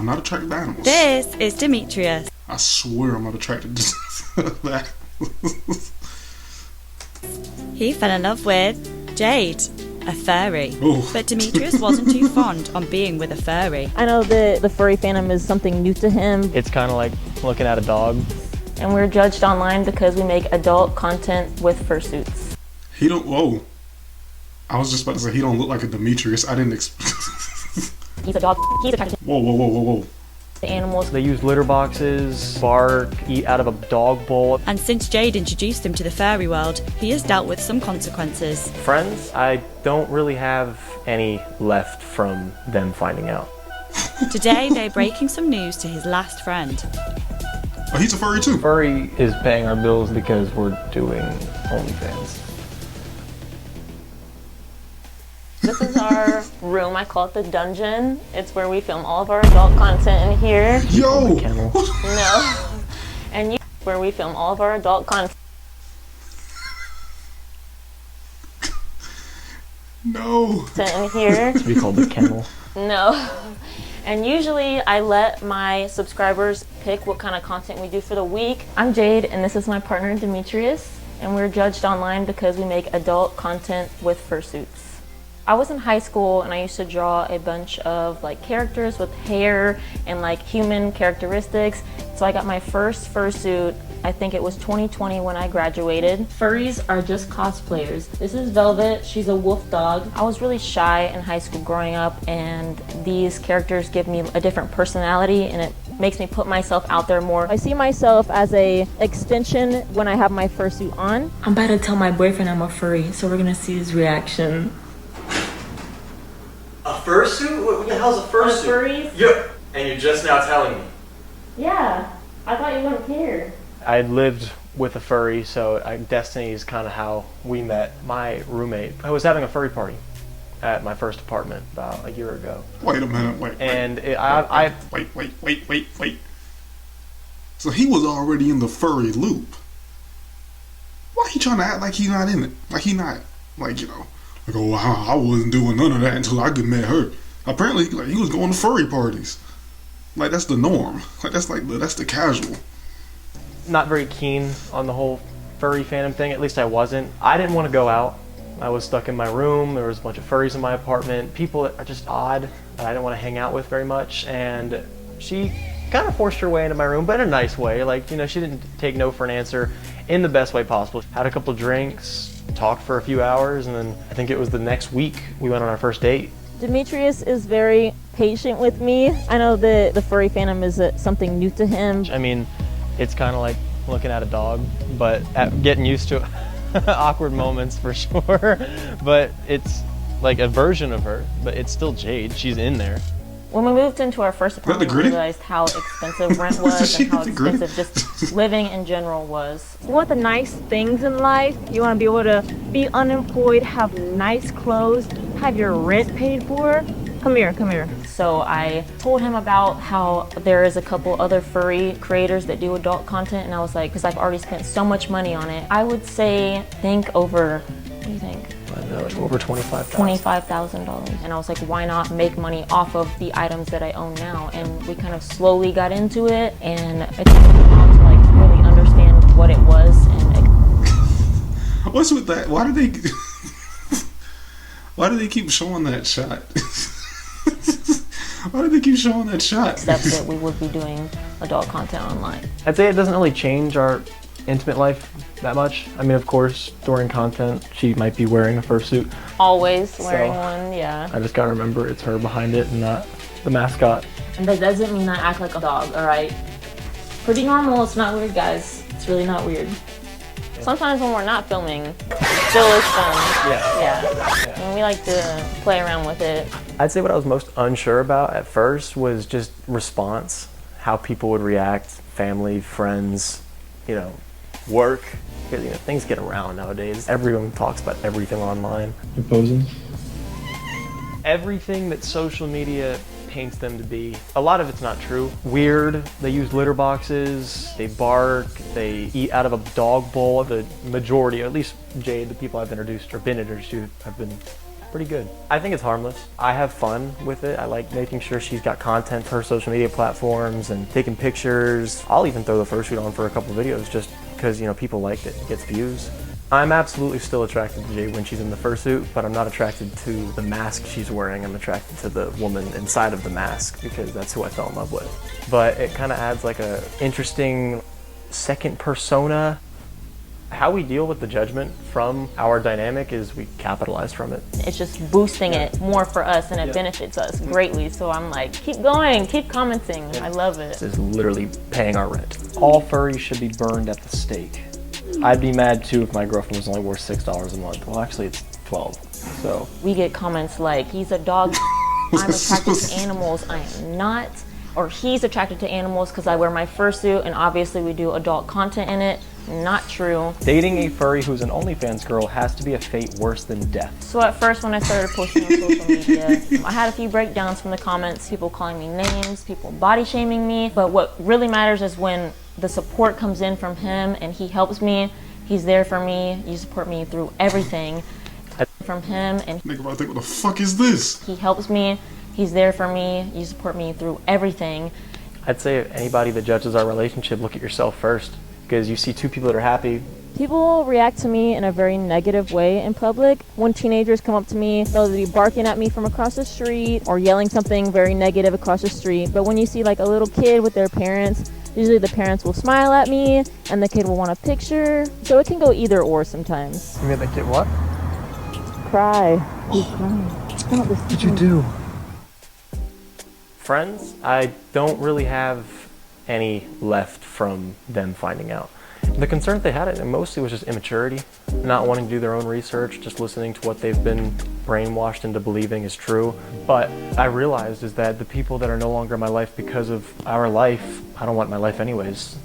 I'm not attracted to animals. This is Demetrius. I swear I'm not attracted to that. He fell in love with Jade, a furry. Ooh. But Demetrius wasn't too fond on being with a furry. I know that the furry fandom is something new to him. It's kind of like looking at a dog. And we're judged online because we make adult content with fursuits. He don't, whoa. I was just about to say he don't look like a Demetrius. I didn't He's a dog. He's attracted Whoa. to animals. They use litter boxes, bark, eat out of a dog bowl. And since Jade introduced him to the furry world, he has dealt with some consequences. Friends, I don't really have any left from them finding out. Today, they're breaking some news to his last friend. Oh, he's a furry too. Furry is paying our bills because we're doing OnlyFans. This is our room. I call it the dungeon. It's where we film all of our adult content in here. Yo! Kennel. No. And where we film all of our adult content. No. In here. To be called the kennel. No. And usually I let my subscribers pick what kind of content we do for the week. I'm Jade and this is my partner Demetrius, and we're judged online because we make adult content with fursuits. I was in high school and I used to draw a bunch of like characters with hair and like human characteristics. So I got my first fursuit, I think it was 2020 when I graduated. Furries are just cosplayers. This is Velvet, she's a wolf dog. I was really shy in high school growing up, and these characters give me a different personality and it makes me put myself out there more. I see myself as a extension when I have my fursuit on. I'm about to tell my boyfriend I'm a furry, so we're gonna see his reaction. A fursuit? What the hell's a fursuit? Furries? Yeah. And you're just now telling me. Yeah, I thought you wouldn't care. I lived with a furry, so Destiny is kind of how we met. My roommate, I was having a furry party at my first apartment about a year ago. Wait a minute, wait. Wait. So he was already in the furry loop. Why he trying to act like he's not in it? Like he not, like, you know, like, oh, I wasn't doing none of that until I met her. Apparently, like, he was going to furry parties. Like, that's the norm. Like, that's the casual. Not very keen on the whole furry fandom thing, at least I wasn't. I didn't want to go out. I was stuck in my room, there was a bunch of furries in my apartment, people that are just odd that I didn't want to hang out with very much, and she kind of forced her way into my room, but in a nice way. Like, you know, she didn't take no for an answer, in the best way possible. Had a couple drinks, talked for a few hours, and then I think it was the next week we went on our first date. Demetrius is very patient with me. I know that the furry fandom is something new to him. I mean, it's kind of like looking at a dog, but getting used to awkward moments for sure. But it's like a version of her, but it's still Jade. She's in there. When we moved into our first apartment, we realized how expensive rent was and how expensive just living in general was. You want the nice things in life. You want to be able to be unemployed, have nice clothes, have your rent paid for. Come here. So I told him about how there is a couple other furry creators that do adult content, and I was like, because I've already spent so much money on it, I would say think over, what do you think? Like over $25,000. $25,000. And I was like, why not make money off of the items that I own now? And we kind of slowly got into it, and it took me a while to like really understand what it was. And what's with that? Why do they keep showing that shot? Why do they keep showing that shot? Except that we would be doing adult content online. I'd say it doesn't really change our intimate life that much. I mean, of course, during content, she might be wearing a fursuit. Always wearing one, yeah. I just gotta remember it's her behind it and not the mascot. And that doesn't mean I act like a dog, alright? Pretty normal, it's not weird, guys. It's really not weird. Yeah. Sometimes when we're not filming, it still is fun. Yeah. And we like to play around with it. I'd say what I was most unsure about at first was just response, how people would react, family, friends, you know, work. Because, you know, things get around nowadays. Everyone talks about everything online. You're posing? Everything that social media paints them to be, a lot of it's not true. Weird, they use litter boxes, they bark, they eat out of a dog bowl. The majority, or at least Jade, the people I've introduced or been introduced to, have been pretty good. I think it's harmless. I have fun with it. I like making sure she's got content for her social media platforms and taking pictures. I'll even throw the fursuit on for a couple videos just because, you know, people like it. It gets views. I'm absolutely still attracted to Jade when she's in the fursuit, but I'm not attracted to the mask she's wearing. I'm attracted to the woman inside of the mask because that's who I fell in love with. But it kind of adds like a interesting second persona. How we deal with the judgment from our dynamic is we capitalize from it. It's just boosting it more for us, and it benefits us greatly. So I'm like, keep going, keep commenting. I love it. This is literally paying our rent. All furries should be burned at the stake. I'd be mad too if my girlfriend was only worth $6 a month. Well, actually, it's 12. So We get comments like, he's a dog, I'm attracted to animals, I am not. Or he's attracted to animals because I wear my fursuit, and obviously we do adult content in it. Not true. dating a furry who's an OnlyFans girl has to be a fate worse than death. So at first when I started posting on social media, I had a few breakdowns from the comments, people calling me names, people body shaming me. But what really matters is when the support comes in from him and he helps me, he's there for me, you support me through everything. From him and Nigga might think, what the fuck is this? he helps me, he's there for me, you support me through everything. I'd say anybody that judges our relationship, look at yourself first. Because you see two people that are happy. People react to me in a very negative way in public. When teenagers come up to me, they'll be barking at me from across the street or yelling something very negative across the street. But when you see like a little kid with their parents, usually the parents will smile at me and the kid will want a picture. So it can go either or sometimes. You mean the kid what? Cry. He's crying. Stop this. What did you do? Friends, I don't really have any left from them finding out. The concern that they had, it mostly was just immaturity, not wanting to do their own research, just listening to what they've been brainwashed into believing is true. But I realized is that the people that are no longer in my life because of our life, I don't want my life anyways.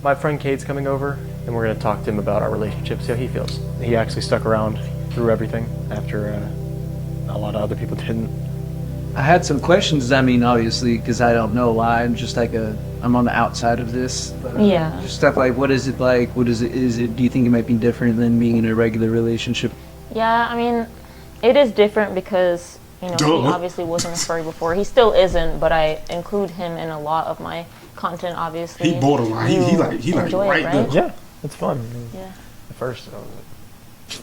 My friend Cade's coming over, and we're going to talk to him about our relationship, see how he feels. He actually stuck around through everything after a lot of other people didn't. I had some questions, I mean, obviously, because I don't know a lot. I'm just like I'm on the outside of this. But, Yeah. Just stuff like, what is it like? What is it, do you think it might be different than being in a regular relationship? Yeah, I mean, it is different because, you know, Duh. he obviously wasn't a furry before. He still isn't, but I include him in a lot of my content, obviously. He borderline. He like enjoy right it, there. right? Yeah, it's fun. Yeah. At first, I was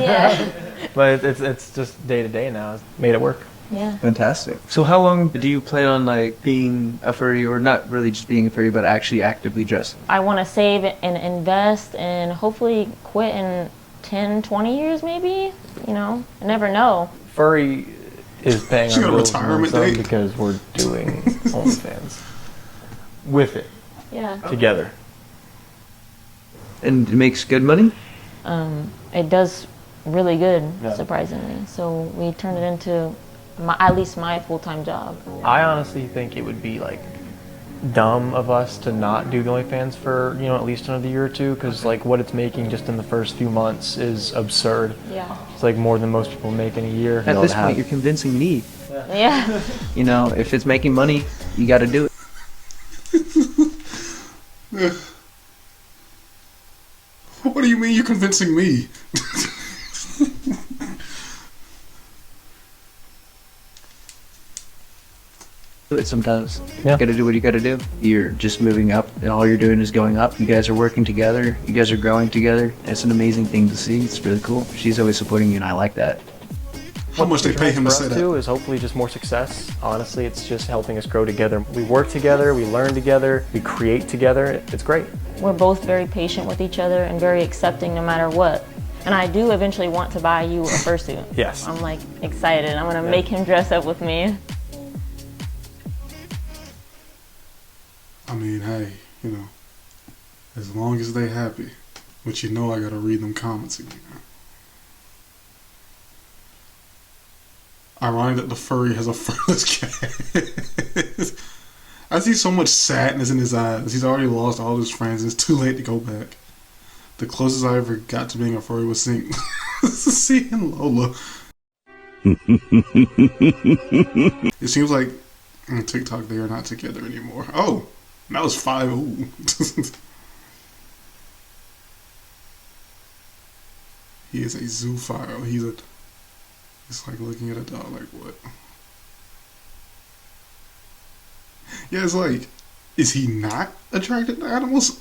Yeah. but it's just day to day now. It's made it work. Yeah. Fantastic. So how long do you plan on like being a furry, or not really just being a furry, but actually actively dressing? I want to save and invest and hopefully quit in 10, 20 years maybe. You know, I never know. Furry is paying She our got a bills retirement more so date. because we're doing OnlyFans with it Yeah. together. And it makes good money? It does really good, Yeah. surprisingly. So we turned it into at least my full-time job. I honestly think it would be like dumb of us to not do the OnlyFans for, you know, at least another year or two, because like what it's making just in the first few months is absurd. Yeah. It's like more than most people make in a year. At this point, you're convincing me. Yeah. You know, if it's making money, you got to do it. What do you mean you're convincing me? Do it sometimes. Yeah. You got to do what you got to do. You're just moving up, and all you're doing is going up. You guys are working together. You guys are growing together. It's an amazing thing to see. It's really cool. She's always supporting you, and I like that. How much they pay him to for say us that? too is hopefully just more success. Honestly, it's just helping us grow together. We work together, we learn together, we create together. It's great. We're both very patient with each other and very accepting no matter what. And I do eventually want to buy you a fursuit. Yes. I'm like excited. I'm gonna make him dress up with me. I mean, hey, you know, as long as they happy, but you know I gotta read them comments again. Ironic that the furry has a furless cat. I see so much sadness in his eyes. He's already lost all his friends. It's too late to go back. The closest I ever got to being a furry was seeing Lola. It seems like on TikTok they are not together anymore. Oh, that was 5. Ooh. He is a zoophile. He's a It's like looking at a dog like, what? Yeah, it's like, is he not attracted to animals?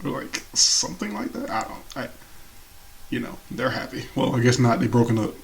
Or like something like that? I don't. They're happy. Well, I guess not. They broken up.